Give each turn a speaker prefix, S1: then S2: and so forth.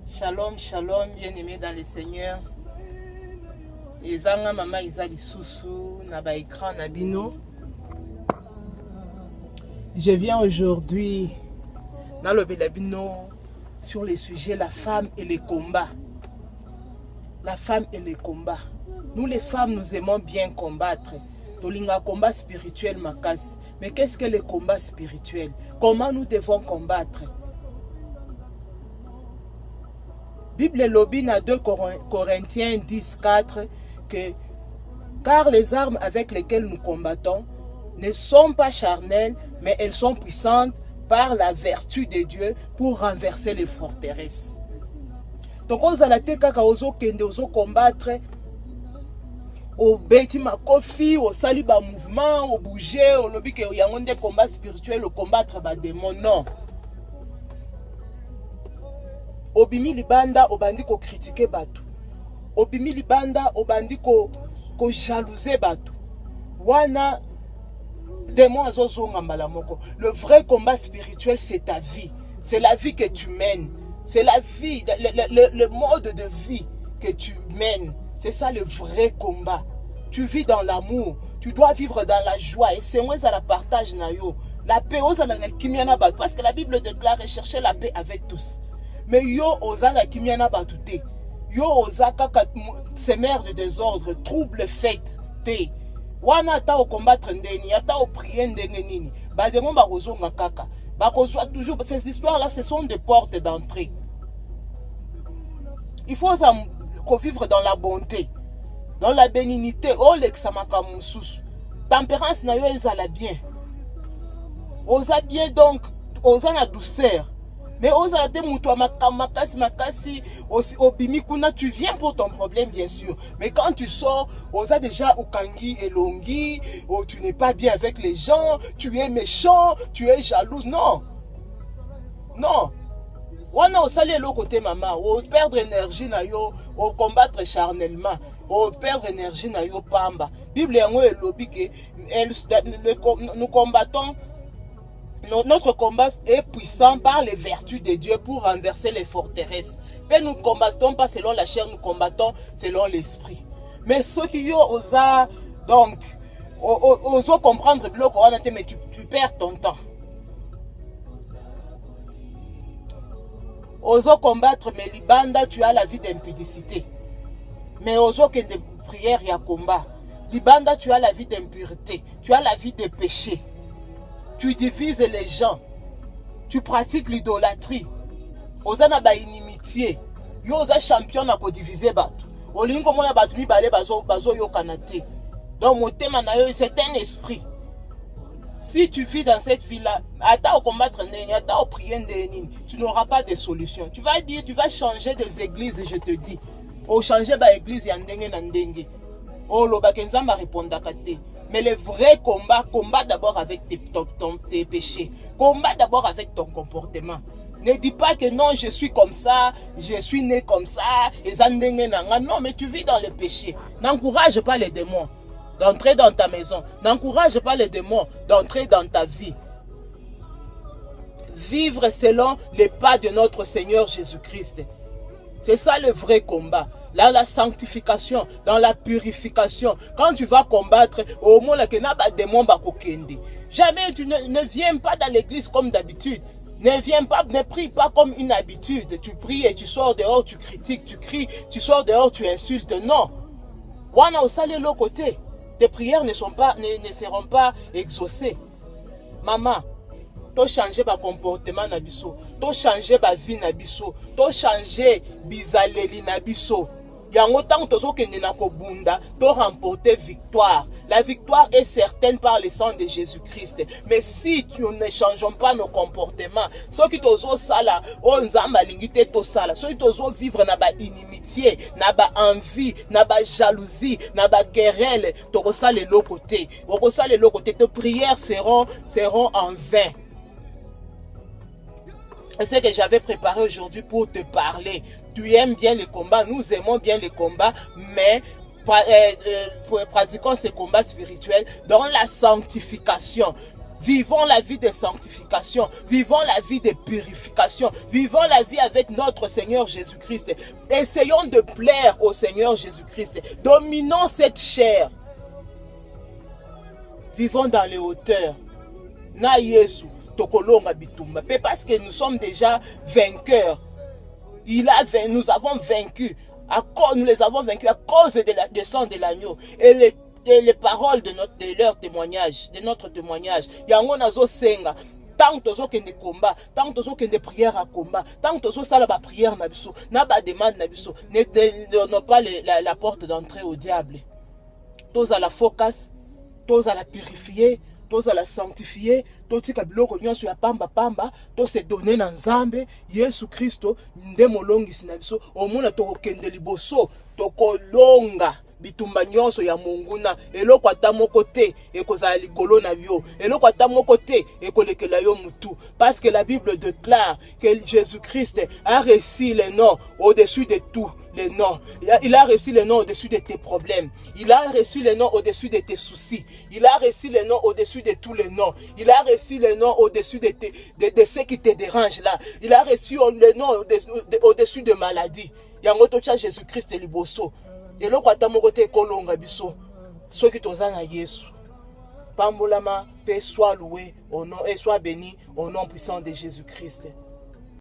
S1: Shalom, shalom, bien-aimés dans le Seigneur. Ezanga mama Izali Soussou, naba écran nabino. Je viens aujourd'hui dans le Belabino sur le sujet la femme et les combats. La femme et les combats. Nous les femmes, nous aimons bien combattre. Tolinga combat spirituel makas. Mais qu'est-ce que le combat spirituel? Comment nous devons combattre? Bible lobby na 2 Corinthiens 10:4 que car les armes avec lesquelles nous combattons ne sont pas charnelles, mais elles sont puissantes par la vertu de Dieu pour renverser les forteresses. Donc on a kaka ozo kende ozo combattre au beti makofi, au salut ba mouvement, au bouger, au lobby que yango nde combat spirituel, au combattre ba démon. Non. Obimi libanda obandi ko critiquer batu. Obimi libanda obandi ko jalouser batu. Wana démon azozonga mbala moko. Le vrai combat spirituel, c'est ta vie. C'est la vie que tu mènes. C'est la vie, le mode de vie que tu mènes. C'est ça le vrai combat. Tu vis dans l'amour. Tu dois vivre dans la joie. Et c'est moi ça la partage na yo. La paix oza na kimiana batu. Parce que la Bible déclare chercher la paix avec tous. Mais yo oza la kimiana batu te. Yo oza kaka semer de désordre, trouble fait te. Wana ata o combattre ndeni, ata o prier ndenge nini. Ba demon ba kozonga kaka. Ba kozwa toujours ces histoires là, ce sont des portes d'entrée. Il faut vivre dans la bonté, dans la bénignité. Oh l'examaka mususu. Tempérance na yo ezala bien. Oza bien donc, oza na douceur. Mais oza te muto makasi obimi kuna, tu viens pour ton problème bien sûr. Mais quand tu sors, oza déjà ukangi elongi, oh, tu n'es pas bien avec les gens, tu es méchant, tu es jaloux. Non. Non. Wana osali le côté maman, o perdre énergie na yo, o combattre charnellement, o perdre énergie na yo pamba. Bible yango elobi ke nous combattons. Notre combat est puissant par les vertus de Dieu pour renverser les forteresses. Mais nous ne combattons pas selon la chair, nous combattons selon l'esprit. Mais ceux qui osent donc osent comprendre mais tu perds ton temps. Osons combattre, mais libanda, tu as la vie d'impudicité. Mais osons que des prières y a combat. Libanda, tu as la vie d'impureté, tu as la vie de péché. Tu divises les gens. Tu pratiques l'idolâtrie. Osana ba inimitié. Yo osa champion na ko diviser batu. Olingo mona batu mi balé bazo yo kanate. Donc mon thème na yo c'est un esprit. Si tu vis dans cette vie-là, ata au combattre ndeni, ata au prier ndeni, tu n'auras pas de solution. Tu vas dire, tu vas changer des églises, je te dis. Au changer ba église ya ndenge na ndenge. Oh lo ba kenzamba répondre kate. Mais le vrai combat, combat d'abord avec tes péchés. Combat d'abord avec ton comportement. Ne dis pas que non, je suis comme ça, je suis né comme ça, et non, mais tu vis dans le péché. N'encourage pas les démons d'entrer dans ta maison. N'encourage pas les démons d'entrer dans ta vie. Vivre selon les pas de notre Seigneur Jésus-Christ. C'est ça le vrai combat. Là, la sanctification, dans la purification. Quand tu vas combattre, au moins, jamais tu ne viens pas dans l'église comme d'habitude. Ne viens pas, ne prie pas comme une habitude. Tu pries et tu sors dehors, tu critiques, tu cries, tu sors dehors, tu insultes. Non. Wana osali l'autre côté. Tes prières ne seront pas exaucées. Maman, to changer ba comportement na biso, to changer ba vie na biso, to changer bizaleli na biso. Yango tant tozo kende na kobunda, to remporter victoire. La victoire est certaine par le sang de Jésus-Christ. Mais si nous ne changeons pas nos comportements, ceux qui tozo sala, on nzamba lingite to sala, ceux qui tozo vivre na ba inimitié, na ba envie, na ba jalousie, na ba querelle, to sala le côté. Oko sala le côté, tes prières seront en vain. C'est ce que j'avais préparé aujourd'hui pour te parler. Tu aimes bien le combat, nous aimons bien le combat, mais pratiquons ce combat spirituel dans la sanctification. Vivons la vie de sanctification, vivons la vie de purification, vivons la vie avec notre Seigneur Jésus-Christ. Essayons de plaire au Seigneur Jésus-Christ. Dominons cette chair. Vivons dans les hauteurs. Na Yesu, tokolonga bitumba. Parce que nous sommes déjà vainqueurs. Nous avons vaincu. Nous les avons vaincus à cause du sang de l'agneau. Et les paroles de leur témoignage, de notre témoignage. Yango nazo senga. Tant que nous des combats, tant que nous des prières à combat, tant que nous avons la prière na biso, na ba demande na biso, ne donnons pas la porte d'entrée au diable. Tous à la focus, tous à la purifier, tous à la sanctifier, tous à biloko nyonso ya pamba, tous se donner na Nzambe, Yesu Christo, nde molongisi na biso, omona tokende liboso, tokolonga. Bitumba nyonso ya monguna eloko ata moko te ekozala likolo na yo eloko ata moko te ekolekela yo mutu parce que la Bible déclare que Jésus-Christ a reçu le nom au-dessus de tous les noms. Il a reçu le nom au-dessus de tes problèmes. Il a reçu le nom au-dessus de tes soucis. Il a reçu le nom au-dessus de tous les noms. Il a reçu le nom au-dessus de ce qui te dérange là. Il a reçu le nom au-dessus de maladies. Yango tocha Jésus-Christ liboso. Et le quoi tamoko te kolonga biso soki toza na Yesu pambolama pe soit loué au nom et soit béni au nom puissant de Jésus-Christ.